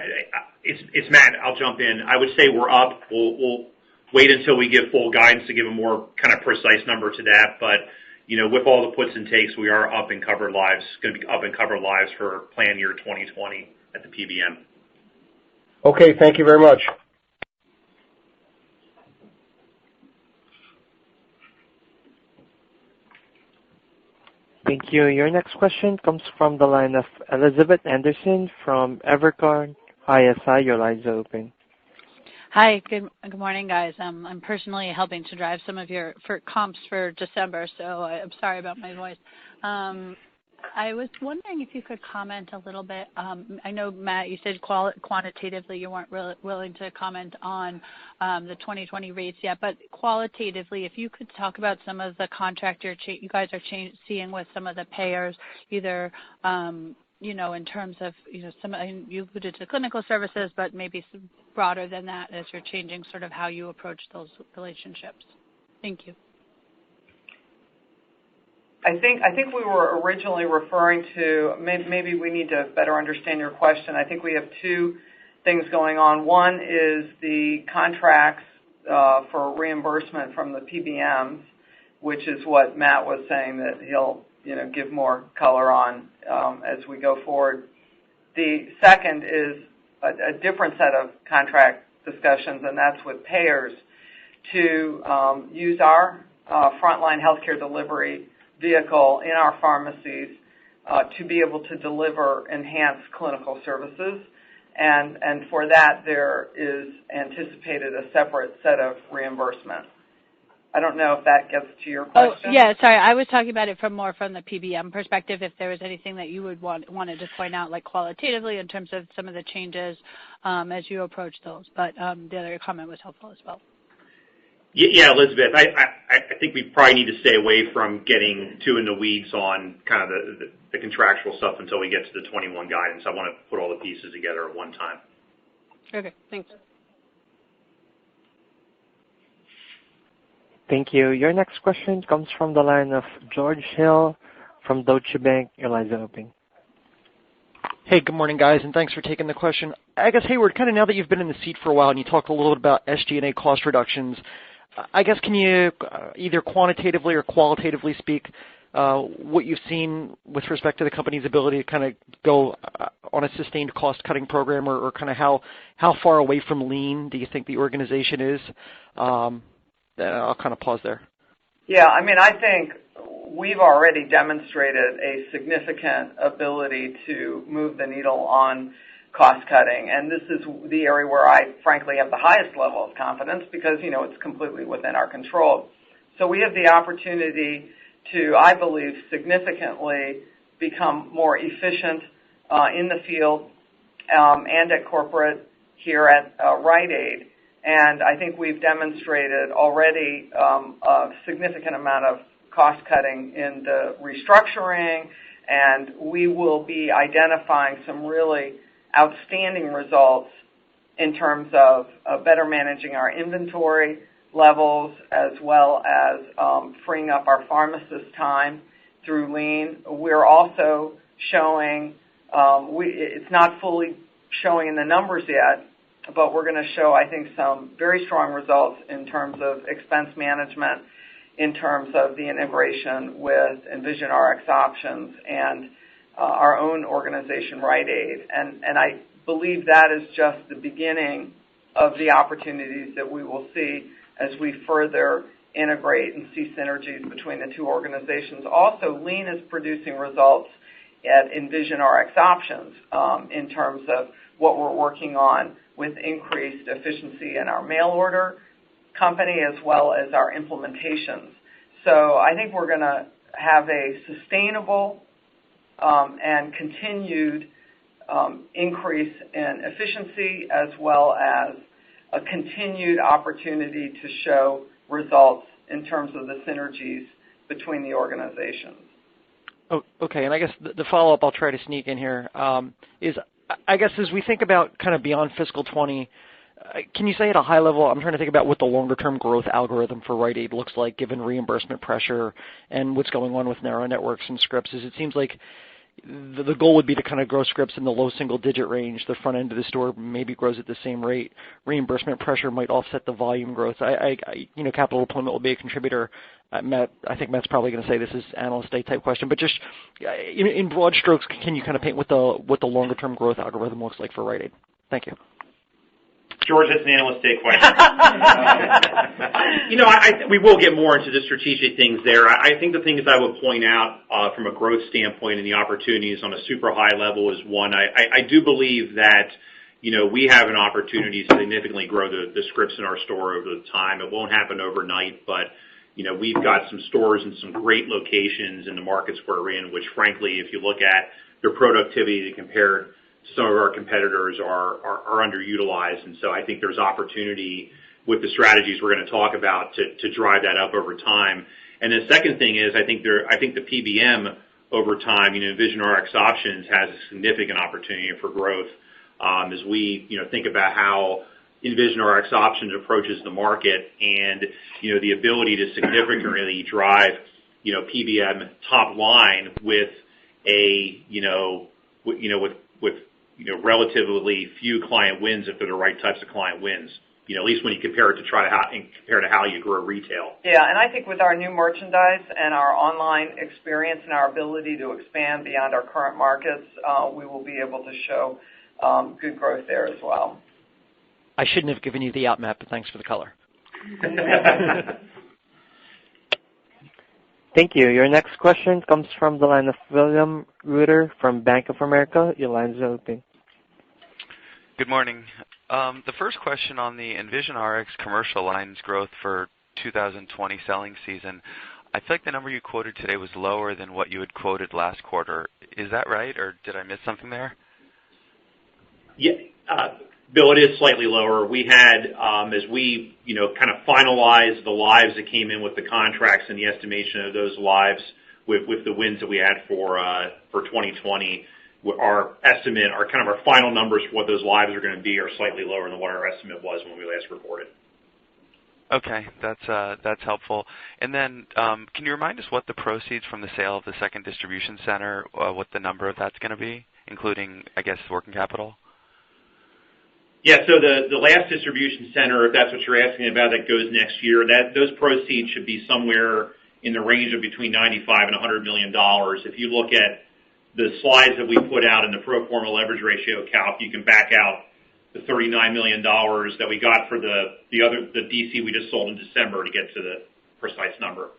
it's Matt. I'll jump in. I would say we're up. We'll wait until we give full guidance to give a more kind of precise number to that. But, with all the puts and takes, we are up in covered lives, going to be up in covered lives for plan year 2020 at the PBM. Okay, thank you very much. Thank you. Your next question comes from the line of Elizabeth Anderson from Evercore ISI. Your line's open. Hi, good morning, guys. I'm personally helping to drive some of your comps for December, so I'm sorry about my voice. I was wondering if you could comment a little bit. I know, Matt, you said quantitatively you weren't willing to comment on the 2020 rates yet, but qualitatively, if you could talk about some of the contract you guys are seeing with some of the payers, either in terms of you alluded to clinical services, but maybe some broader than that as you're changing sort of how you approach those relationships. Thank you. I think we were originally referring to, maybe we need to better understand your question. I think we have two things going on. One is the contracts for reimbursement from the PBMs, which is what Matt was saying that he'll give more color on as we go forward. The second is a different set of contract discussions, and that's with payers to use our frontline healthcare delivery vehicle in our pharmacies to be able to deliver enhanced clinical services. And for that, there is anticipated a separate set of reimbursement. I don't know if that gets to your question. Oh, yeah, sorry. I was talking about it from the PBM perspective, if there was anything that you would wanted to point out, like qualitatively in terms of some of the changes as you approach those. But the other comment was helpful as well. Yeah, Elizabeth, I think we probably need to stay away from getting too in the weeds on kind of the contractual stuff until we get to the 21 guidance. I want to put all the pieces together at one time. Okay, thanks. Thank you. Your next question comes from the line of George Hill from Deutsche Bank. Your line's open. Hey, good morning, guys, and thanks for taking the question. I guess, Heyward, kind of now that you've been in the seat for a while and you talked a little bit about SG&A cost reductions, I guess can you either quantitatively or qualitatively speak what you've seen with respect to the company's ability to kind of go on a sustained cost-cutting program, or kind of how far away from lean do you think the organization is? I'll kind of pause there. Yeah, I mean, I think we've already demonstrated a significant ability to move the needle on cost cutting, and this is the area where I frankly have the highest level of confidence because, it's completely within our control. So we have the opportunity to, I believe, significantly become more efficient in the field and at corporate here at Rite Aid. And I think we've demonstrated already a significant amount of cost cutting in the restructuring, and we will be identifying some really outstanding results in terms of better managing our inventory levels, as well as freeing up our pharmacist time through lean. We're also showing, it's not fully showing in the numbers yet, but we're going to show, I think, some very strong results in terms of expense management, in terms of the integration with Envision RX options and our own organization, Rite Aid. And I believe that is just the beginning of the opportunities that we will see as we further integrate and see synergies between the two organizations. Also, lean is producing results at Envision RX options in terms of what we're working on with increased efficiency in our mail order company as well as our implementations. So I think we're going to have a sustainable and continued increase in efficiency, as well as a continued opportunity to show results in terms of the synergies between the organizations. Oh, okay, and I guess the follow-up I'll try to sneak in here is, I guess as we think about kind of beyond fiscal 20, can you say at a high level, I'm trying to think about what the longer-term growth algorithm for Rite Aid looks like given reimbursement pressure and what's going on with narrow networks and scripts. It seems like the goal would be to kind of grow scripts in the low single-digit range. The front end of the store maybe grows at the same rate. Reimbursement pressure might offset the volume growth. Capital deployment will be a contributor. Matt, I think Matt's probably going to say this is analyst day type question, but just in broad strokes, can you kind of paint what the longer-term growth algorithm looks like for Rite Aid? Thank you. George, that's an analyst day question. We will get more into the strategic things there. I think the things I would point out from a growth standpoint and the opportunities on a super high level is one, I do believe that, we have an opportunity to significantly grow the scripts in our store over the time. It won't happen overnight, but, we've got some stores in some great locations in the markets we're in, which frankly, if you look at their productivity to compare some of our competitors are underutilized, and so I think there's opportunity with the strategies we're going to talk about to drive that up over time. And the second thing is I think the PBM over time, Envision RX options has a significant opportunity for growth as we think about how Envision RX options approaches the market and the ability to significantly drive PBM top line with a with relatively few client wins if they're the right types of client wins. At least when you compare it to how you grow retail. Yeah, and I think with our new merchandise and our online experience and our ability to expand beyond our current markets, we will be able to show good growth there as well. I shouldn't have given you the out map, but thanks for the color. Thank you. Your next question comes from the line of William Reuter from Bank of America. Your line is open. Good morning. The first question on the Envision RX commercial lines growth for 2020 selling season. I feel like the number you quoted today was lower than what you had quoted last quarter. Is that right, or did I miss something there? Yeah, Bill, it is slightly lower. We had, as we, kind of finalized the lives that came in with the contracts and the estimation of those lives with the wins that we had for 2020, our estimate, our final numbers for what those lives are going to be are slightly lower than what our estimate was when we last reported. Okay, that's helpful. And then, can you remind us what the proceeds from the sale of the second distribution center, what the number of that's going to be, including, I guess, working capital? Yeah, so the last distribution center, if that's what you're asking about, that goes next year, those proceeds should be somewhere in the range of between $95 and $100 million. If you look at the slides that we put out in the pro forma leverage ratio calc, you can back out the $39 million that we got for the DC we just sold in December to get to the precise number.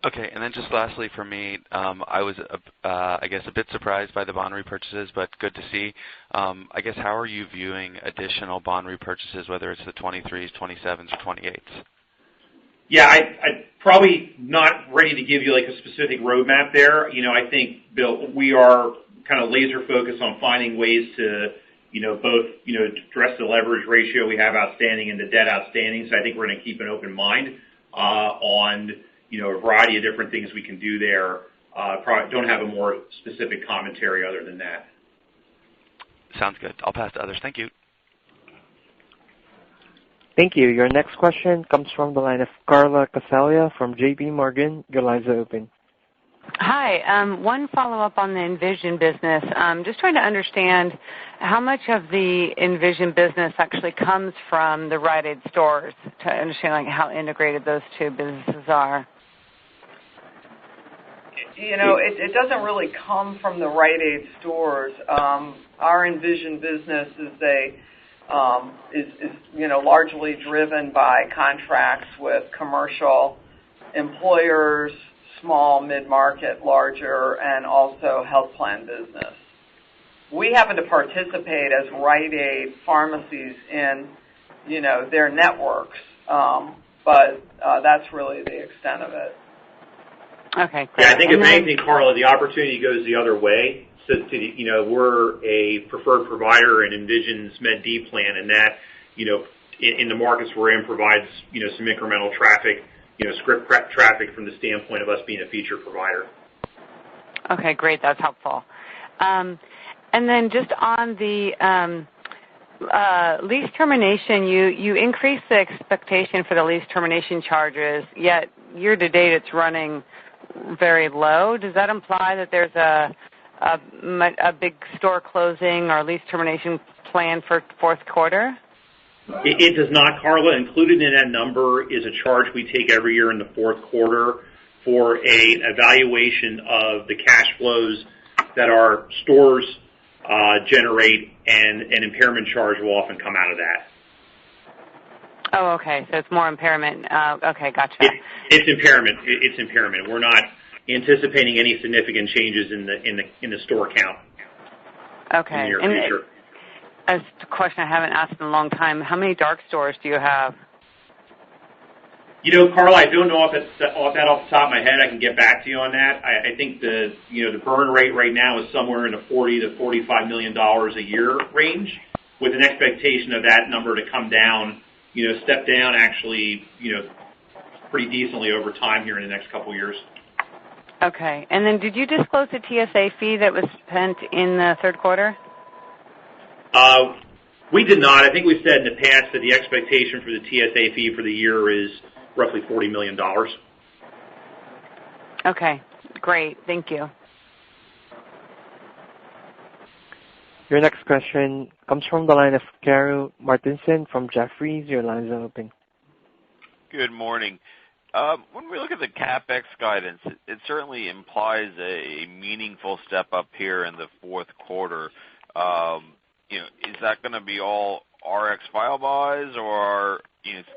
Okay, and then just lastly for me, I was, I guess, a bit surprised by the bond repurchases, but good to see. I guess, how are you viewing additional bond repurchases, whether it's the 23s, 27s, or 28s? Yeah, I'm probably not ready to give you like a specific roadmap there. I think, Bill, we are kind of laser focused on finding ways to, both, address the leverage ratio we have outstanding and the debt outstanding. So I think we're going to keep an open mind on a variety of different things we can do there. Probably don't have a more specific commentary other than that. Sounds good. I'll pass to others. Thank you. Thank you. Your next question comes from the line of Carla Casella from J.P. Morgan. Your line's open. Hi. One follow-up on the Envision business. Just trying to understand how much of the Envision business actually comes from the Rite Aid stores, to understand how integrated those two businesses are. It doesn't really come from the Rite Aid stores. Our Envision business is largely driven by contracts with commercial employers, small, mid-market, larger, and also health plan business. We happen to participate as Rite Aid pharmacies in, their networks, but that's really the extent of it. Okay, great. Yeah, I think if anything, Carla, the opportunity goes the other way. So, we're a preferred provider in Envision's Med D plan, and that, in the markets we're in, provides, some incremental traffic, script traffic from the standpoint of us being a feature provider. Okay, great. That's helpful. And then just on the lease termination, you increased the expectation for the lease termination charges, yet year-to-date it's running very low. Does that imply that there's a big store closing or lease termination plan for fourth quarter? It does not, Carla. Included in that number is a charge we take every year in the fourth quarter for an evaluation of the cash flows that our stores generate, and an impairment charge will often come out of that. Oh, okay. So it's more impairment. Okay, gotcha. It's impairment. It's impairment. We're not anticipating any significant changes in the store count. Okay. In the near future. As a question I haven't asked in a long time, how many dark stores do you have? Carla, I don't know off the top of my head. I can get back to you on that. I think the burn rate right now is somewhere in the $40 to $45 million a year range, with an expectation of that number to come down, step down actually, pretty decently over time here in the next couple of years. Okay. And then did you disclose the TSA fee that was spent in the third quarter? We did not. I think we said in the past that the expectation for the TSA fee for the year is roughly $40 million. Okay, great. Thank you. Your next question comes from the line of Karru Martinson from Jefferies. Your line is open. Good morning. When we look at the CapEx guidance, it certainly implies a meaningful step up here in the fourth quarter. Is that going to be all RX file buys, or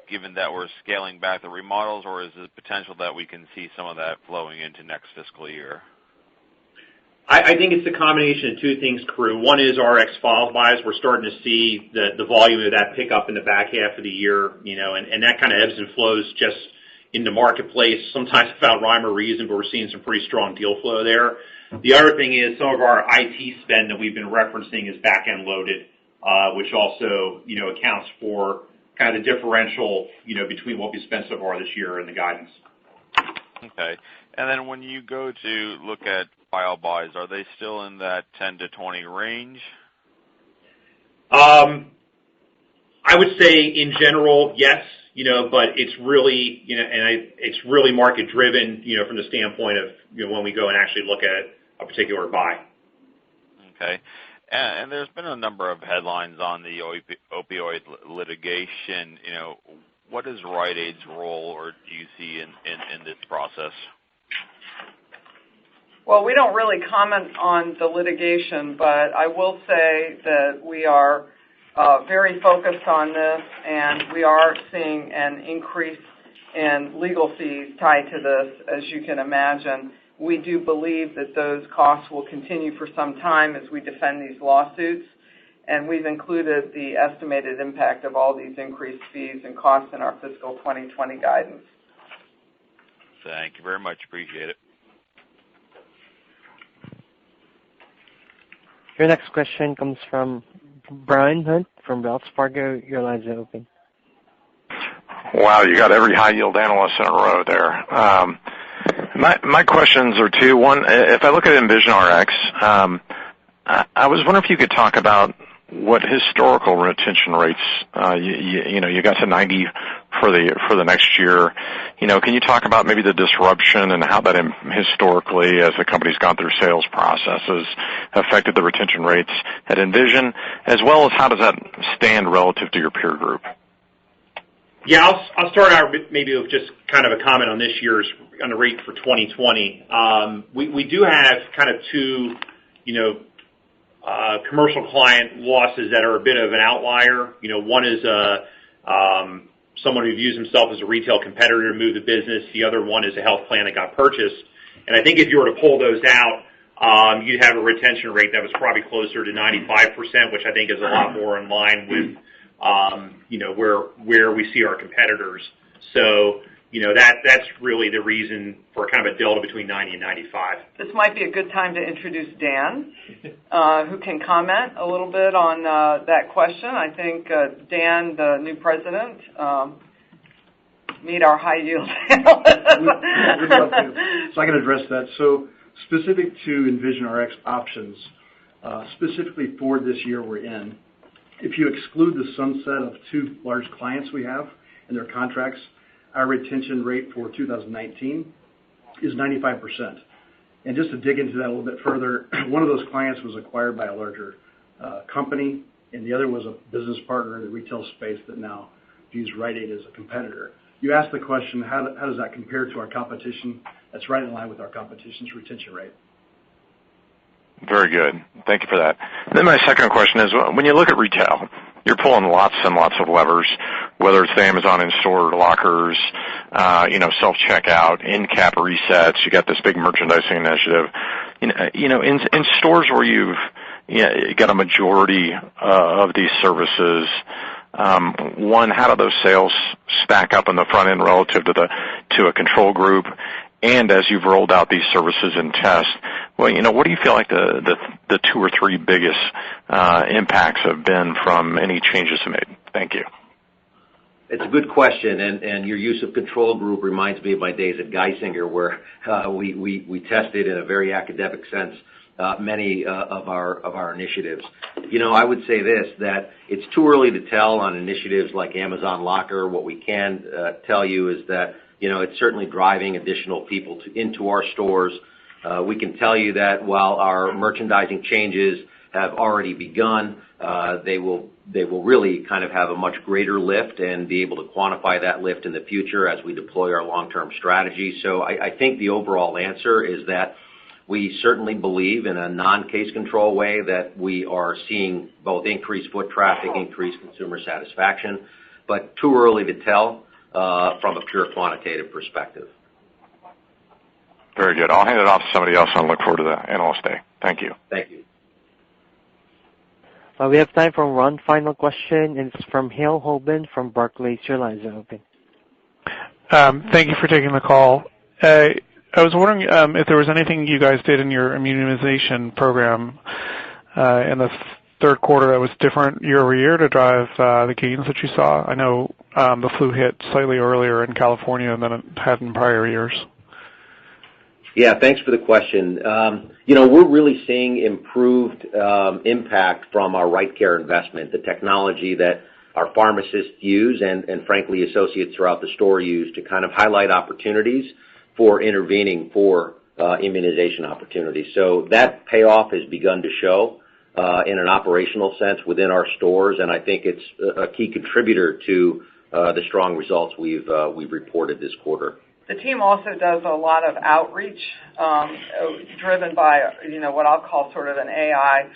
given that we're scaling back the remodels, or is the potential that we can see some of that flowing into next fiscal year? I think it's a combination of two things, Karru. One is RX file buys. We're starting to see the volume of that pick up in the back half of the year, and that kind of ebbs and flows just in the marketplace, sometimes without rhyme or reason, but we're seeing some pretty strong deal flow there. The other thing is some of our IT spend that we've been referencing is back-end loaded. which also, accounts for kind of the differential, between what we spent so far this year and the guidance. Okay. And then when you go to look at file buys, are they still in that 10 to 20 range? I would say in general, yes, but it's really, it's really market driven, from the standpoint of, when we go and actually look at a particular buy. Okay. And there's been a number of headlines on the opioid litigation. What is Rite Aid's role, or do you see in this process? Well, we don't really comment on the litigation, but I will say that we are very focused on this, and we are seeing an increase in legal fees tied to this, as you can imagine. We do believe that those costs will continue for some time as we defend these lawsuits, and we've included the estimated impact of all these increased fees and costs in our fiscal 2020 guidance. Thank you very much. Appreciate it. Your next question comes from Brian Hunt from Wells Fargo. Your line's open. Wow, you got every high-yield analyst in a row there. My questions are two. One, if I look at Envision RX, I was wondering if you could talk about what historical retention rates, you got to 90 for the next year. Can you talk about maybe the disruption and how that historically, as the company's gone through sales processes, affected the retention rates at Envision, as well as how does that stand relative to your peer group? Yeah, I'll start out maybe with just kind of a comment on this year's on the rate for 2020. We do have kind of two, commercial client losses that are a bit of an outlier. One is someone who views himself as a retail competitor to move the business. The other one is a health plan that got purchased. And I think if you were to pull those out, you'd have a retention rate that was probably closer to 95%, which I think is a lot more in line with where we see our competitors. So, that's really the reason for kind of a delta between 90 and 95. This might be a good time to introduce Dan, who can comment a little bit on that question. I think Dan, the new president, meet our high yield analyst. So I can address that. So specific to Envision RX options, specifically for this year we're in, if you exclude the sunset of two large clients we have and their contracts, our retention rate for 2019 is 95%. And just to dig into that a little bit further, one of those clients was acquired by a larger company, and the other was a business partner in the retail space that now views Rite Aid as a competitor. You asked the question, how does that compare to our competition? That's right in line with our competition's retention rate. Very good. Thank you for that. And then my second question is, when you look at retail, you're pulling lots and lots of levers, whether it's the Amazon in-store lockers, self-checkout, in-cap resets. You got this big merchandising initiative. In stores where you've got a majority of these services, one, how do those sales stack up in the front end relative to a control group? And as you've rolled out these services in test, what do you feel like the two or three biggest impacts have been from any changes made? Thank you. It's a good question, and your use of control group reminds me of my days at Geisinger, where we tested in a very academic sense many of our initiatives. I would say this, that it's too early to tell on initiatives like Amazon Locker. What we can tell you is that it's certainly driving additional people into our stores. We can tell you that while our merchandising changes have already begun, they will really kind of have a much greater lift and be able to quantify that lift in the future as we deploy our long-term strategy. So I think the overall answer is that we certainly believe in a non-case control way that we are seeing both increased foot traffic, increased consumer satisfaction, but too early to tell from a pure quantitative perspective. Very good. I'll hand it off to somebody else and look forward to the Analyst Day. Thank you. Thank you. We have time for one final question, and it's from Hale Holden from Barclays. Your line is open. Thank you for taking the call. I was wondering if there was anything you guys did in your immunization program in the third quarter that was different year over year to drive the gains that you saw? I know the flu hit slightly earlier in California than it had in prior years. Yeah, thanks for the question. We're really seeing improved impact from our Rite Care investment, the technology that our pharmacists use and frankly associates throughout the store use to kind of highlight opportunities for intervening for immunization opportunities. So that payoff has begun to show in an operational sense within our stores, and I think it's a key contributor to the strong results we've reported this quarter. The team also does a lot of outreach driven by, what I'll call sort of an AI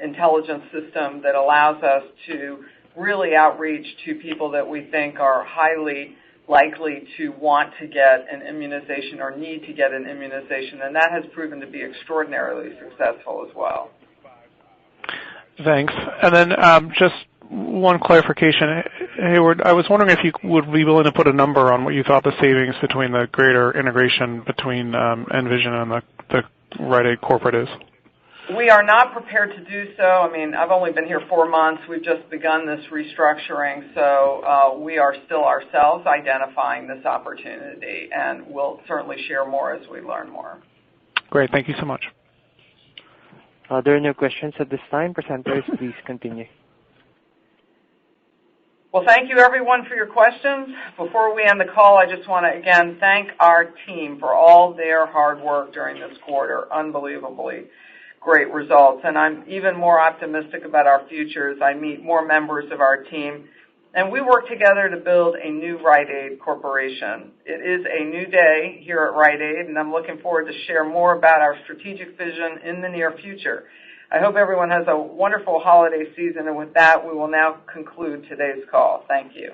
intelligence system that allows us to really outreach to people that we think are highly likely to want to get an immunization or need to get an immunization, and that has proven to be extraordinarily successful as well. Thanks. And then just one clarification. Heyward, I was wondering if you would be willing to put a number on what you thought the savings between the greater integration between Envision and the Rite Aid corporate is. We are not prepared to do so. I mean, I've only been here 4 months. We've just begun this restructuring, so we are still ourselves identifying this opportunity, and we'll certainly share more as we learn more. Great. Thank you so much. There are no questions at this time. Presenters, please continue. Well, thank you, everyone, for your questions. Before we end the call, I just want to, again, thank our team for all their hard work during this quarter. Unbelievably great results. And I'm even more optimistic about our future as I meet more members of our team. And we work together to build a new Rite Aid Corporation. It is a new day here at Rite Aid, and I'm looking forward to share more about our strategic vision in the near future. I hope everyone has a wonderful holiday season, and with that, we will now conclude today's call. Thank you.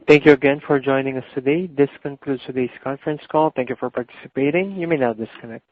Thank you again for joining us today. This concludes today's conference call. Thank you for participating. You may now disconnect.